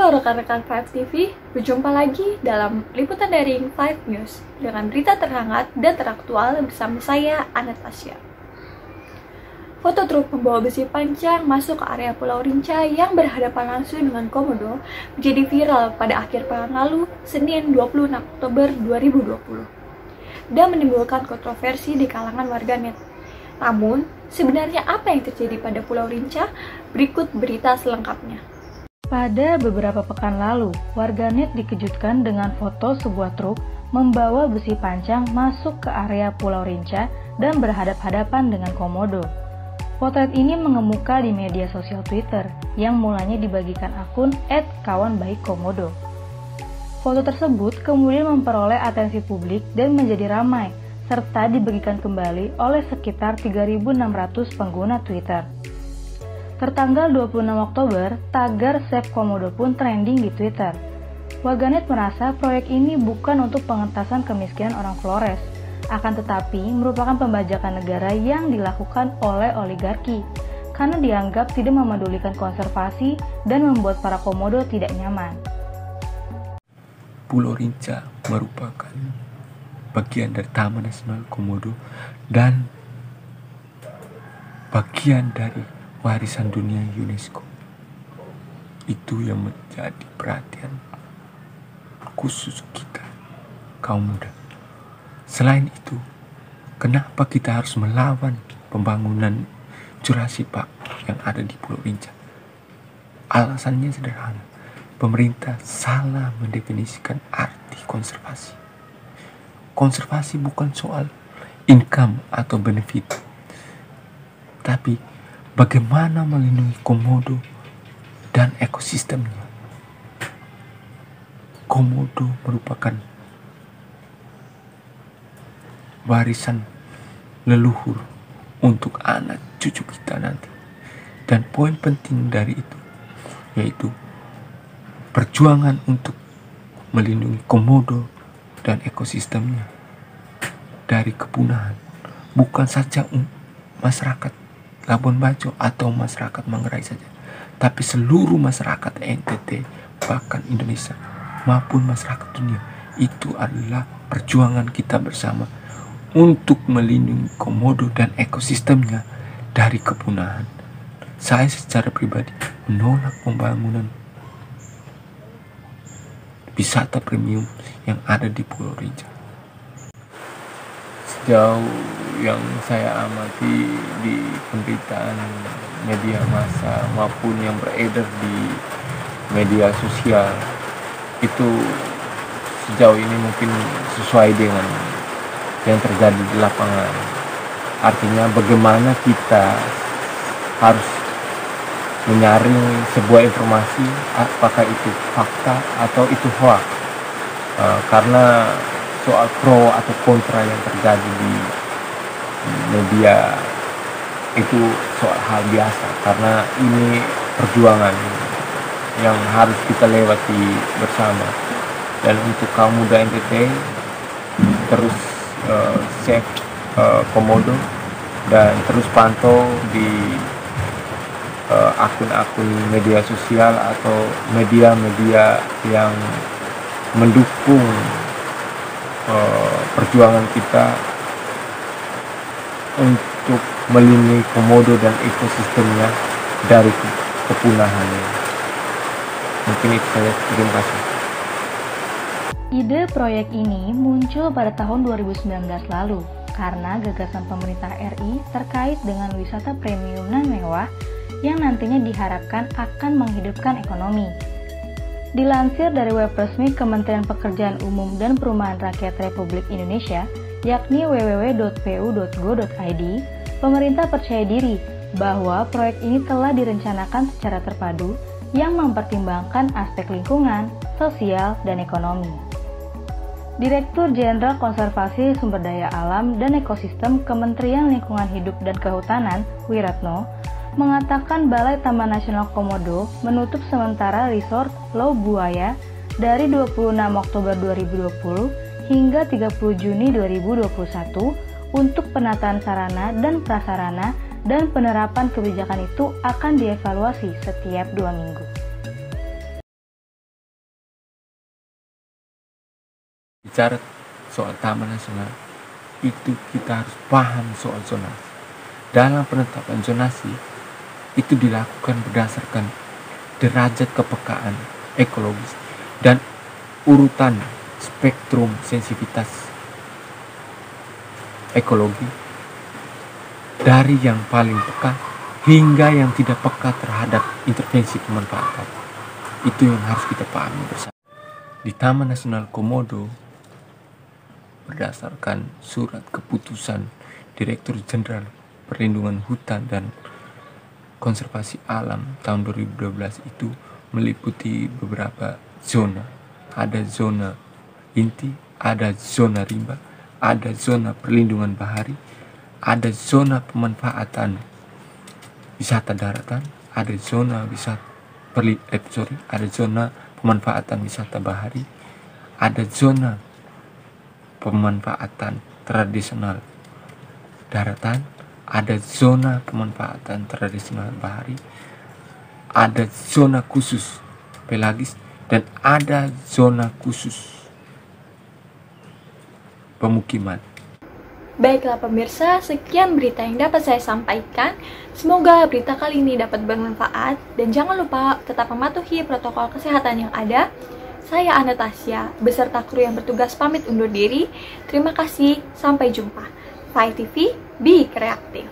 Halo rekan-rekan Five TV, berjumpa lagi dalam liputan daring Five News dengan berita terhangat dan teraktual bersama saya, Anastasia. Foto truk membawa besi panjang masuk ke area Pulau Rinca yang berhadapan langsung dengan Komodo menjadi viral pada akhir pekan lalu, Senin 26 Oktober 2020, dan menimbulkan kontroversi di kalangan warganet. Namun, sebenarnya apa yang terjadi pada Pulau Rinca? Berikut berita selengkapnya. Pada beberapa pekan lalu, warganet dikejutkan dengan foto sebuah truk membawa besi panjang masuk ke area Pulau Rinca dan berhadap-hadapan dengan Komodo. Potret ini mengemuka di media sosial Twitter yang mulanya dibagikan akun @kawanbaikkomodo. Foto tersebut kemudian memperoleh atensi publik dan menjadi ramai, serta dibagikan kembali oleh sekitar 3.600 pengguna Twitter. Tertanggal 26 Oktober, tagar Save Komodo pun trending di Twitter. Warganet merasa proyek ini bukan untuk pengentasan kemiskinan orang Flores, akan tetapi merupakan pembajakan negara yang dilakukan oleh oligarki, karena dianggap tidak memedulikan konservasi dan membuat para komodo tidak nyaman. Pulau Rinca merupakan bagian dari Taman Nasional Komodo dan bagian dari warisan dunia UNESCO. Itu yang menjadi perhatian khusus kita, kaum muda. Selain itu, kenapa kita harus melawan pembangunan Jurassic Park yang ada di Pulau Rinca? Alasannya sederhana. Pemerintah salah mendefinisikan arti konservasi. Konservasi bukan soal income atau benefit, tapi bagaimana melindungi komodo dan ekosistemnya. Komodo merupakan warisan leluhur untuk anak cucu kita nanti. Dan poin penting dari itu yaitu perjuangan untuk melindungi komodo dan ekosistemnya dari kepunahan. Bukan saja masyarakat Labuan Bajo atau masyarakat Manggarai saja, tapi seluruh masyarakat NTT, bahkan Indonesia maupun masyarakat dunia. Itu adalah perjuangan kita bersama untuk melindungi komodo dan ekosistemnya dari kepunahan. Saya secara pribadi menolak pembangunan wisata premium yang ada di Pulau Rinca. Sejauh yang saya amati di pemberitaan media massa maupun yang beredar di media sosial, itu sejauh ini mungkin sesuai dengan yang terjadi di lapangan. Artinya bagaimana kita harus menyaring sebuah informasi, apakah itu fakta atau itu hoax. Karena soal pro atau kontra yang terjadi di media itu soal hal biasa, karena ini perjuangan yang harus kita lewati bersama. Dan untuk kaum muda NTT, terus save komodo dan terus pantau di akun-akun media sosial atau media-media yang mendukung perjuangan kita untuk melindungi komodo dan ekosistemnya dari kepunahannya. Mungkin itu saja. Terima kasih. Ide proyek ini muncul pada tahun 2019 lalu karena gagasan pemerintah RI terkait dengan wisata premium dan mewah yang nantinya diharapkan akan menghidupkan ekonomi. Dilansir dari web resmi Kementerian Pekerjaan Umum dan Perumahan Rakyat Republik Indonesia, yakni www.pu.go.id, pemerintah percaya diri bahwa proyek ini telah direncanakan secara terpadu yang mempertimbangkan aspek lingkungan, sosial, dan ekonomi. Direktur Jenderal Konservasi Sumber Daya Alam dan Ekosistem Kementerian Lingkungan Hidup dan Kehutanan, Wiratno, mengatakan Balai Taman Nasional Komodo menutup sementara resort Low Buaya dari 26 Oktober 2020 hingga 30 Juni 2021 untuk penataan sarana dan prasarana, dan penerapan kebijakan itu akan dievaluasi setiap 2 minggu. Bicara soal Taman Nasional, itu kita harus paham soal zonasi. Dalam penetapan zonasi, itu dilakukan berdasarkan derajat kepekaan ekologis dan urutan spektrum sensitivitas ekologi dari yang paling peka hingga yang tidak peka terhadap intervensi pemanfaatan. Itu yang harus kita pahami bersama. Di Taman Nasional Komodo, berdasarkan surat keputusan Direktur Jenderal Perlindungan Hutan dan Konservasi Alam tahun 2012 itu meliputi beberapa zona. Ada zona inti, ada zona rimba, ada zona perlindungan bahari, ada zona pemanfaatan wisata daratan, ada zona ada zona pemanfaatan wisata bahari, ada zona pemanfaatan tradisional daratan, ada zona pemanfaatan tradisional bahari, ada zona khusus pelagis, dan ada zona khusus pemukiman. Baiklah pemirsa, sekian berita yang dapat saya sampaikan. Semoga berita kali ini dapat bermanfaat dan jangan lupa tetap mematuhi protokol kesehatan yang ada. Saya Anastasia beserta kru yang bertugas pamit undur diri. Terima kasih, sampai jumpa. Five TV, be kreatif.